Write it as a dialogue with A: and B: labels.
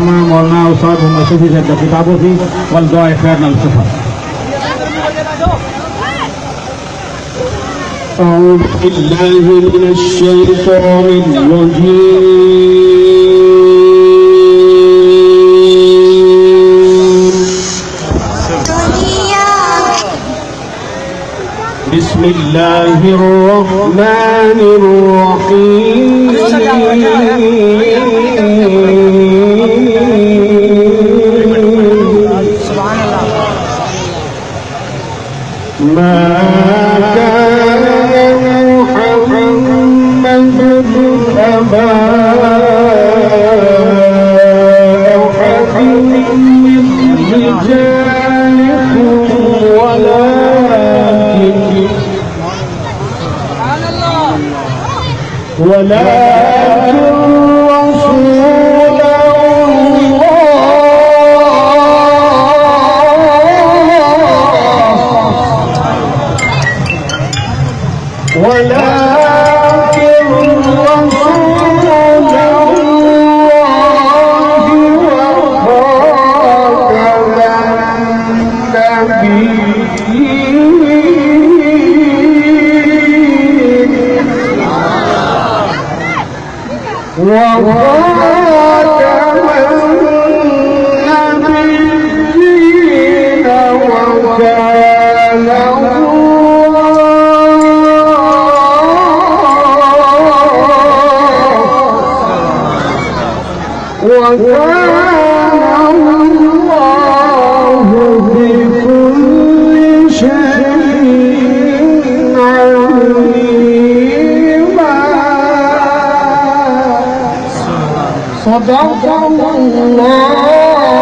A: مولانا استاد محمد شفیع صاحب کا کتابوں سے والدعاء خیر نال صفا
B: أعوذ بالله من الشيطان الرجيم بسم الله الرحمن الرحيم ما كان محمد أبا أحد من رجالكم ولكن رسول صدق الله